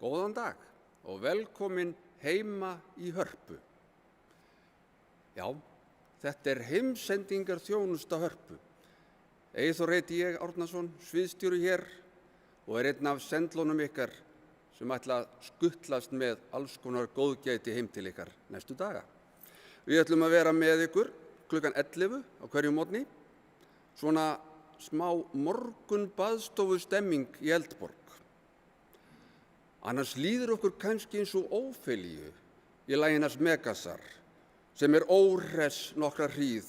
Góðan dag og velkomin heima í Hörpu. Já, þetta heimsendingarþjónusta Hörpu. Eyþór heiti ég Árnason, sviðsstjóri hér og einn af sendlunum ykkar sem ætla að skuttlast með alls konar góðgæti heim til ykkar næstu daga. Við ætlum að vera með ykkur klukkan 11 á hverjum morgni, svona smá morgunbaðstofu stemming í Eldborg. Annars líður okkur kannski eins og Ófelíu í lagi hans Megasar, sem óhress nokkra hríð.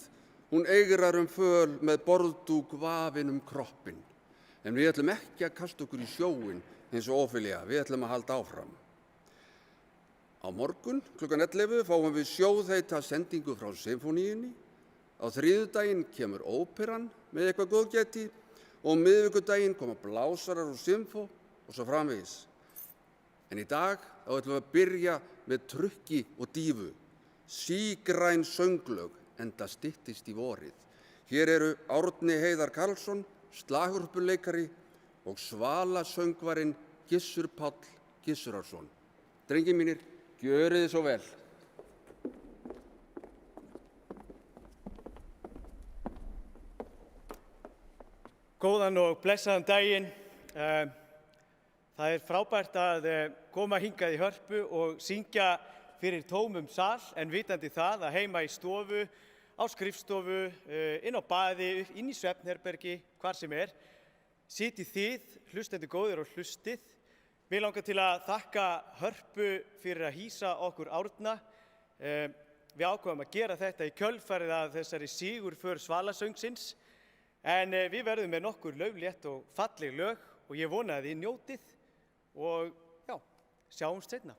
Hún eigrar föl með borðdúk vafinn kroppinn. En við ætlum ekki að kasta okkur í sjóinn eins og Ófelía, við ætlum að halda áfram. Á morgun, klukkan 11, fáum við sjóðheita sendingu frá Sinfóníunni. Á þriðjudaginn kemur óperan með eitthvað góðgæti og miðvikudaginn koma blásarar og symfó og svo framvegis. En í dag ætlum við að byrja með trukki og dífu, sígræn sönglög enda styttist í vorið. Hér eru Árni Heiðar Karlsson, slagorpuleikari og svalasöngvarinn Gissur Páll Gissurarsson. Drengir mínir, gjörið þið svo vel. Góðan og blessaðan daginn. Það frábært að koma hingað í Hörpu og syngja fyrir tómum sal, en vitandi það að heima í stofu, á skrifstofu, inn á baði, inn í svefnherbergi, hvar sem sitið þið, hlustendur góðir og hlustið. Mig langar til að þakka Hörpu fyrir að hýsa okkur Árna. Við ákváðum að gera þetta í kjölfarið af þessari sigurför svalasöngsins, en við verðum með nokkur lauflétt og falleg lög og ég vona að þið njótið og já, sjáumst seinna.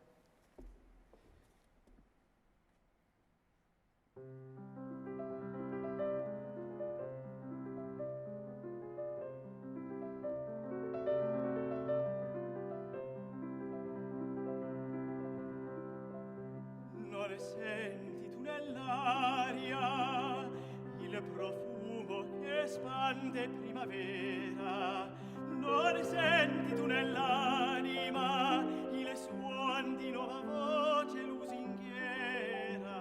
Non senti tu nell'aria il profumo che spande primavera, non senti tu nell'anima il suon di nuova voce lusinghiera,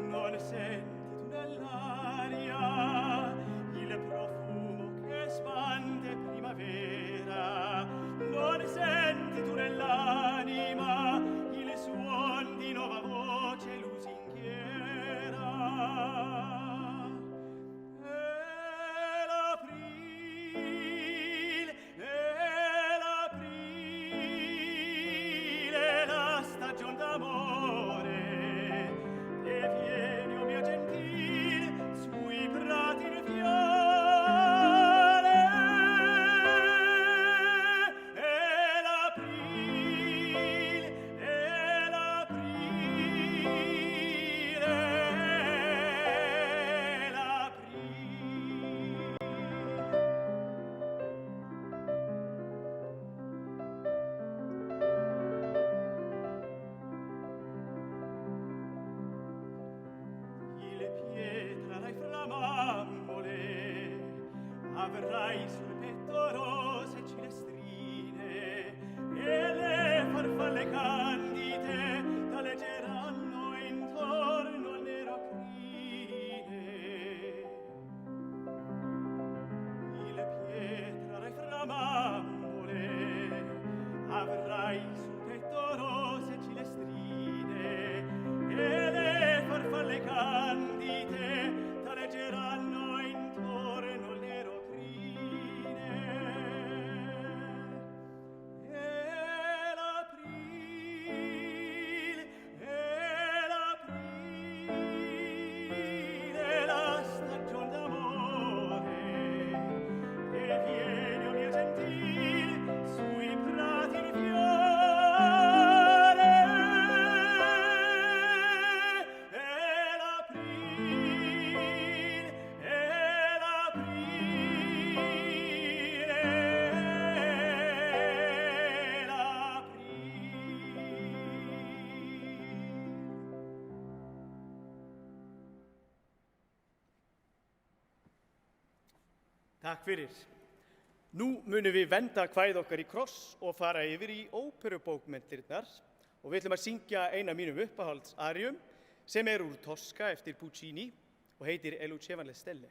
non senti tu nell'aria il profumo che spande primavera, non senti tu nell'anima il suon di nuova voce lusinghiera. Avrai sul petto rose cilestrine e le farfalle candide t'alleggeranno intorno al nero crine. Il pietra fra mammole avrai sul petto rose cilestrine e le farfalle candide t'alleggeranno intorno al nero Takk fyrir. Nú munum við venda kvæði okkar í kross og fara yfir í óperubókmenntirnar og við ætlum að syngja eina af mínum uppáhaldsarjum sem úr Tosca eftir Puccini og heitir E lucevano le stelle.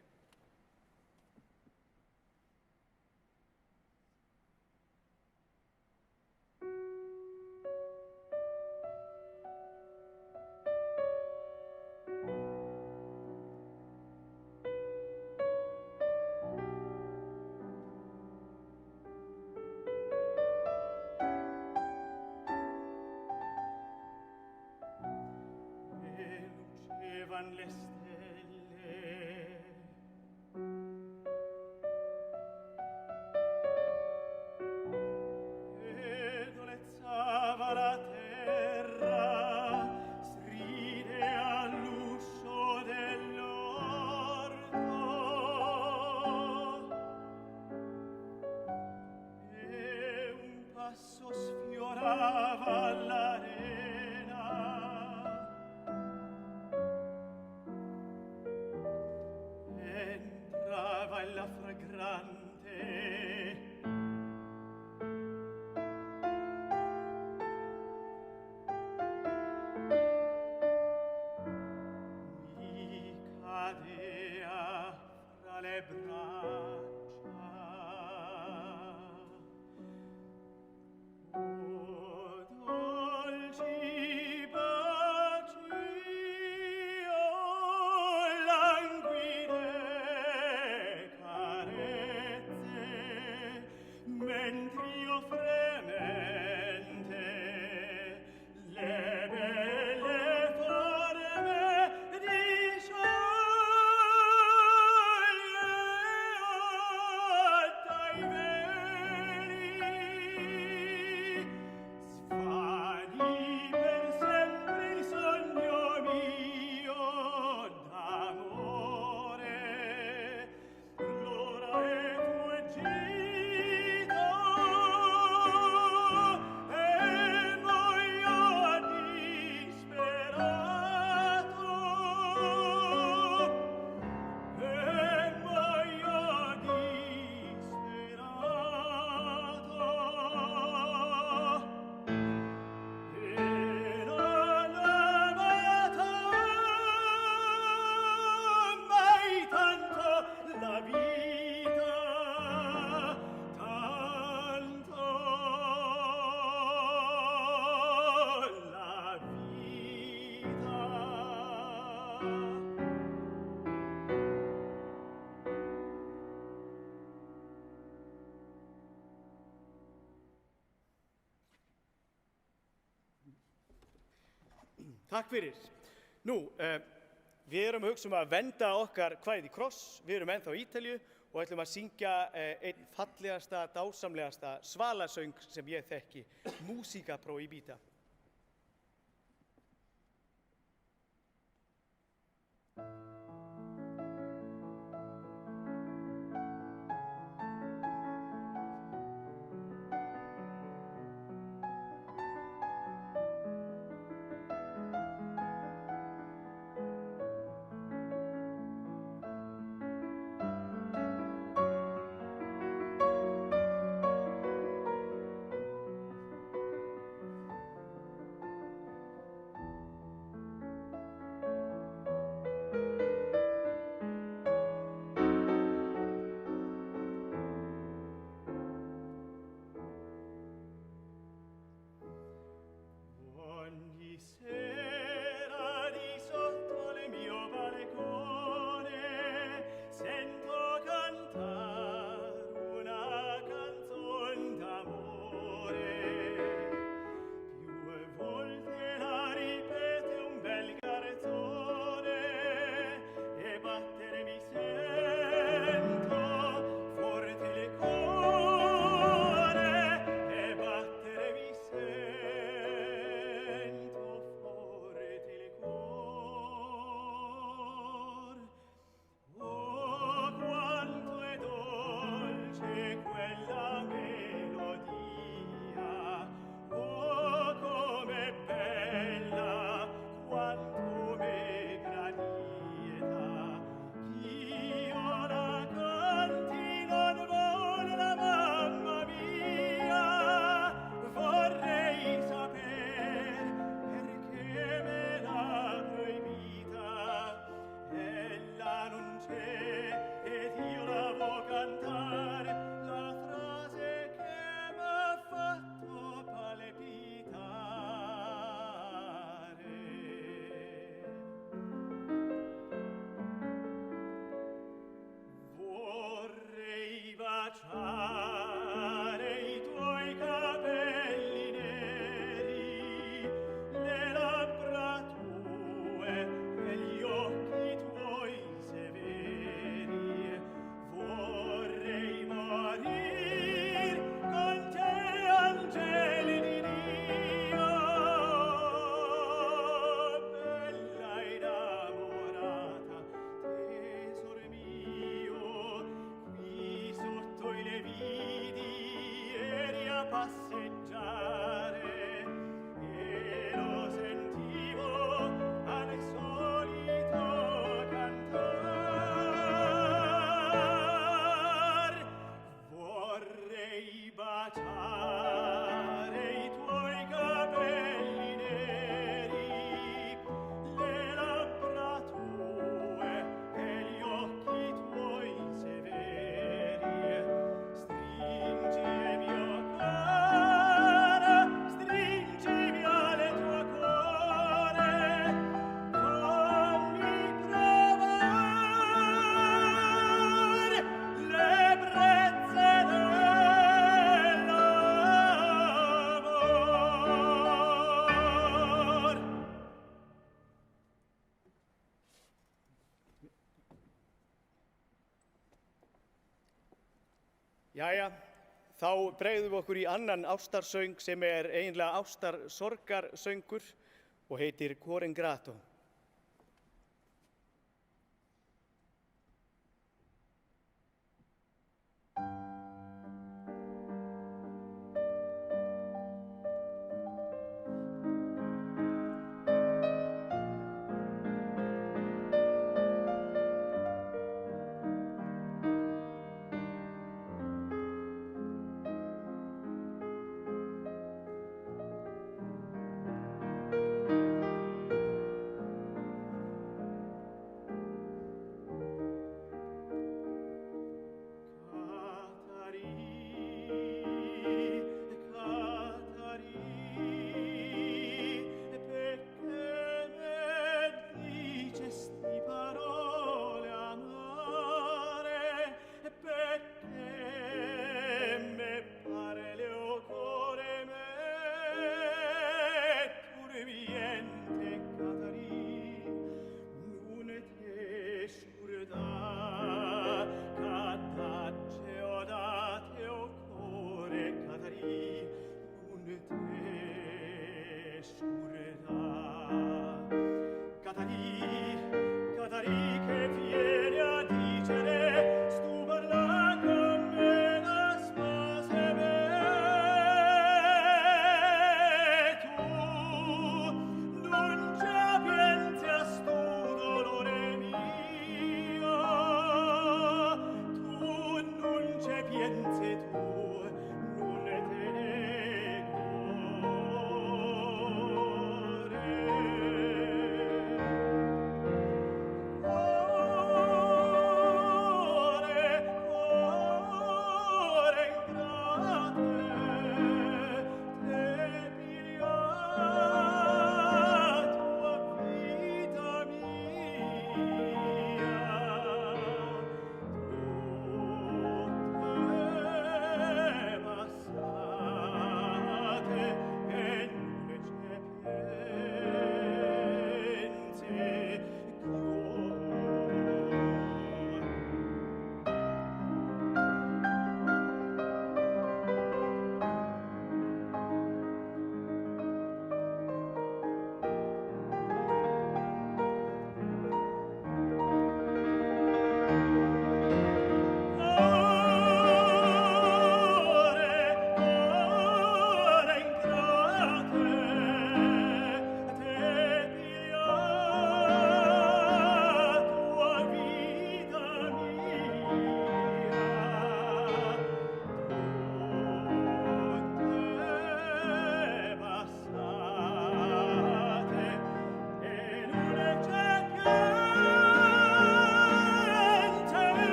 Le stelle e dolezzava la terra, stride all'uscio dell'orto e un passo sfiorava l'arena. Entrava la fragrante mi cadea fra le braccia. Oh, dolci baci, oh, languide carezze, mentr'io fremente le belle forme di sciogliere dai veli, svani per sempre il sogno mio d'amore. L'ora è fuggito e muoio disperato, e muoio disperato. E non amata mai tanto la vita, tanto la vita. Takk fyrir. Nú, við erum að hugsa að venda okkar kvæði í kross, við erum ennþá í Ítalíu og ætlum að syngja einn fallegasta, dásamlegasta svalasöng sem ég þekki, Musica Proibita. baciare i tuoi capelli neri, le labbra tue e gli occhi tuoi severi. Vorrei morir con te, angeli di Dio, bella innamorata, tesoro mio, qui sotto i levidi eri a passeggiare e lo sentivo al solito cantar. Vorrei baciare i tuoi capelli neri, le labbra tue e gli occhi tuoi severi. Stringimi, o cara, stringimi alle tuo cuore, fammi provar l'ebbrezza dell'amor. Jæja, þá bregðum við okkur í annan ástarsöng sem er eiginlega ástarsorgarsöngur og heitir Cuore Ingrato.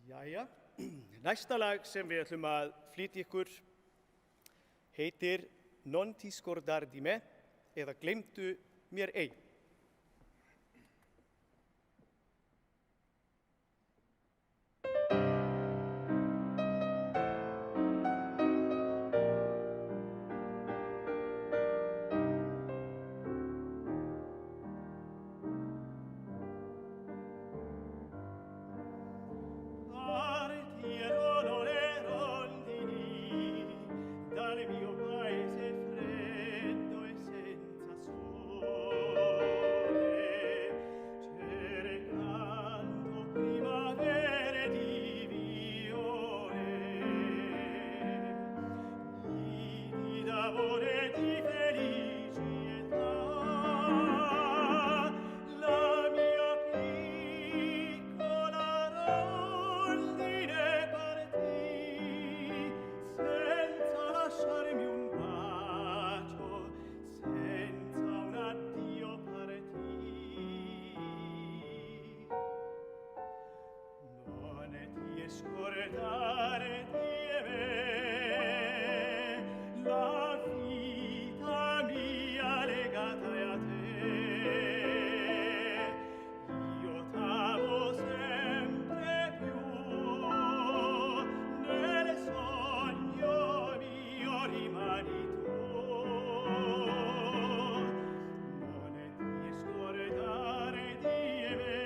Jæja, næsta lag sem við ætlum að flytja ykkur heitir Non ti scordar di me eða Gleymdu mér ei. Partierono le rondini dal mio paese freddo e senza sole, cercando primavere di viole, nidi d'amore e di felicità. La mia piccola rondine partì senza lasciarmi un bacio, senza un addio partì. Non ti scordare di me, la vita mia legata è a te. Io t'amo sempre più, nel sogno mio rimani tu. Non ti scordare di me,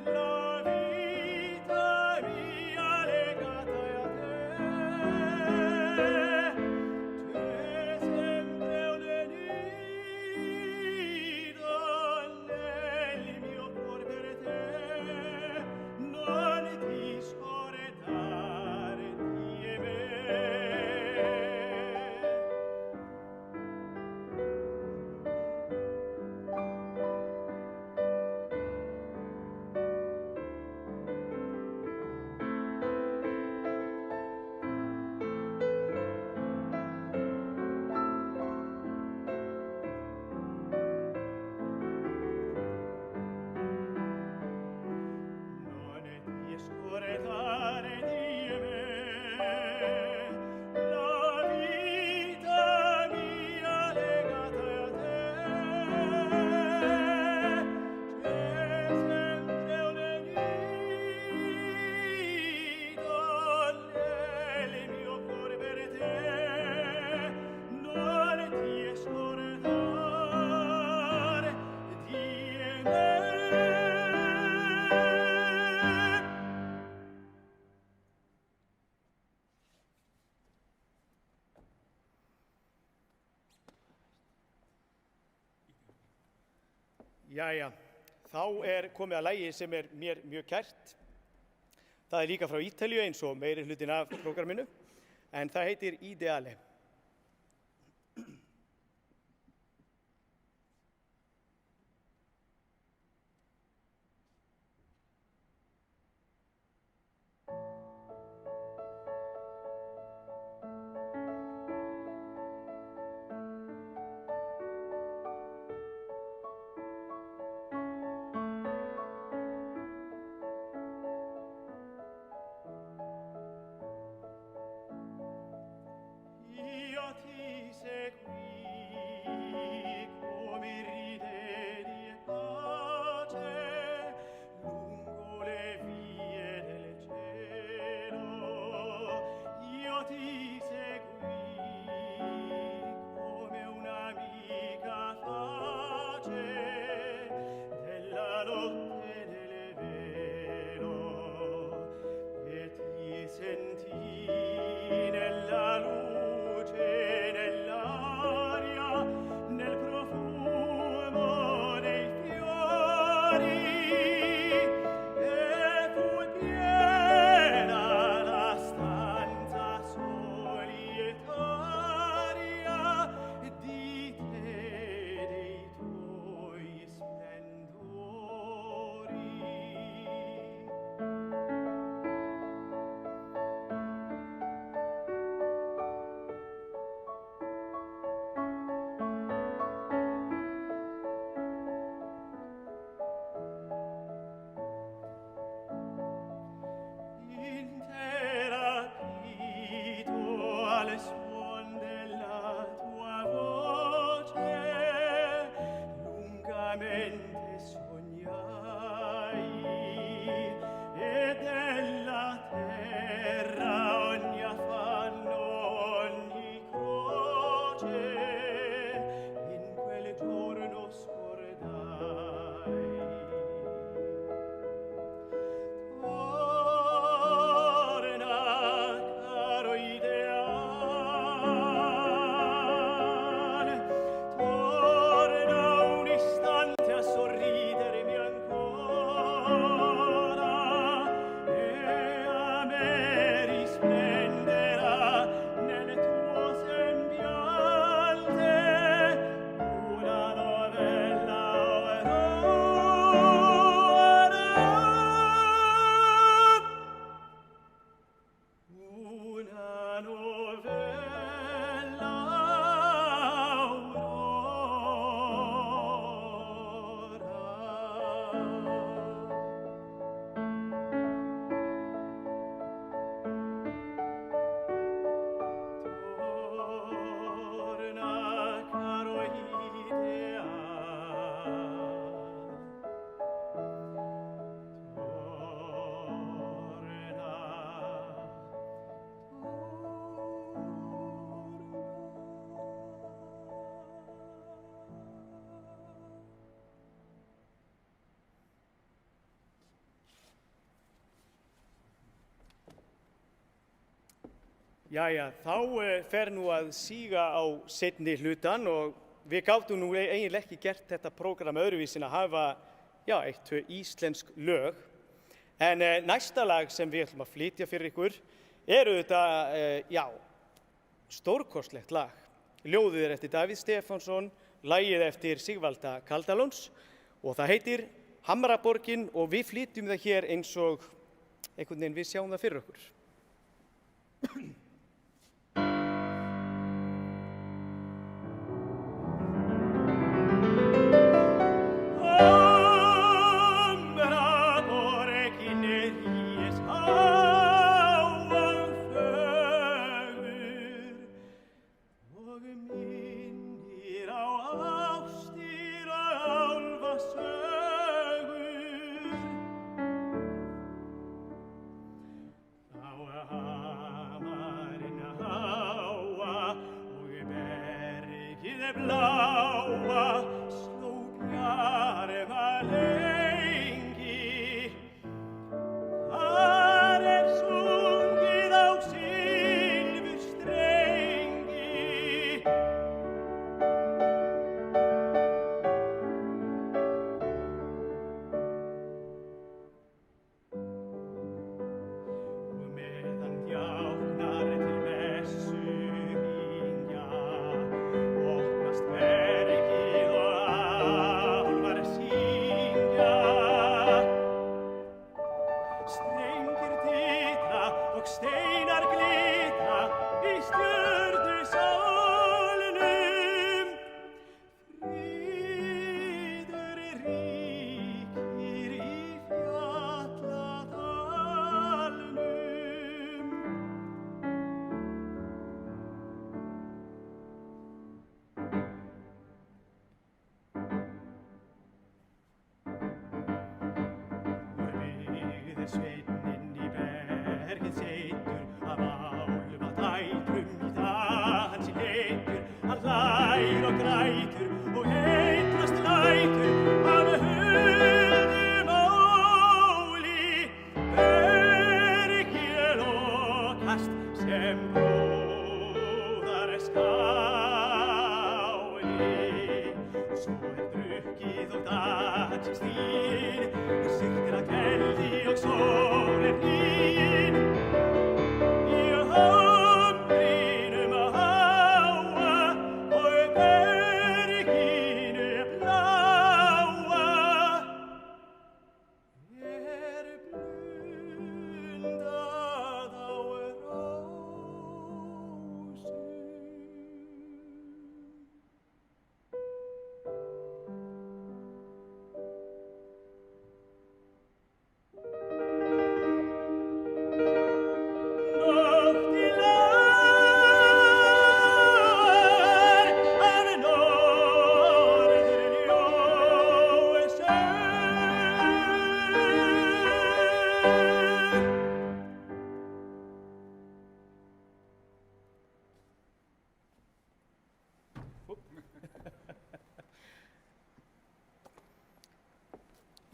la vita mia legata è a te. C'è sempre un nido nel mio cuore per te. Non ti scordare di me. Non ti scordare di me, la vita mia legata è a te. C'è sempre un nido nel mio cuore per te. Non ti scordare di me. Jæja, þá komið að lagi sem mér mjög kært. Það líka frá Ítalíu eins og meiri hlutin af prógraminu, en það heitir Ideale. al suon della tua voce lungamente sognai e della terra ogni affanno, ogni croce in quel giorno scordai. Torna, caro ideale, torna un istante a sorridermi ancora e a me risplenderà nel tuo sembiante una novella aurora. Una novella Torna, caro ideale, Jæja, þá fer nú að síga á seinni hlutan og við gátum nú eiginlega ekki gert þetta prógram öðruvísi en að hafa, já, 1-2 íslensk lög. En næsta lag sem við ætlum að flytja fyrir ykkur þetta, já, stórkostlegt lag. Ljóðið eftir Davíð Stefánsson, lagið eftir Sigvalda Kaldalóns og það heitir Hamraborgin og við flytjum það hér eins og einhvern veginn við sjáum það fyrir okkur. Sveinninn í bergið seitur af álfa dætrum í það hans í heitur hann hlær og grætur og heitlast lætur af huldu máli bergið lokast sem bróðar skáli og svo drukkið og dansins þín sigtir að kveldi og sól hlýn í hamrinum háa og berginu bláa blundað á rósum.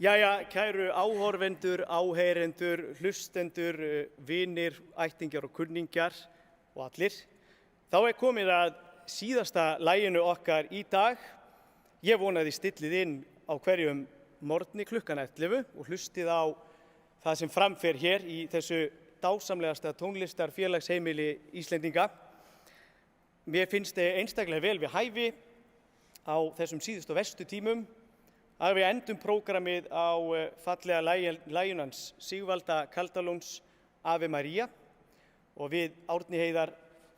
Jæja, kæru áhorfendur, áheyrendur, hlustendur, vinir, ættingjar og kunningjar og allir. Þá komið að síðasta laginu okkar í dag. Ég vona að þið stillið inn á hverjum morgni klukkan 11 og hlustið á það sem framfer hér í þessu dásamlegasta tónlistarfélagsheimili Íslendinga. Mér finnst einstaklega vel við hæfi á þessum síðustu og verstu tímum að við endum prógramið á fallega laginu hans Sigvalda Kaldalóns Ave Maria og við Árni Heiðar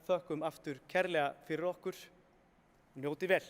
þökkum aftur kærlega fyrir okkur. Njótið vel.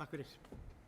Takk fyrir.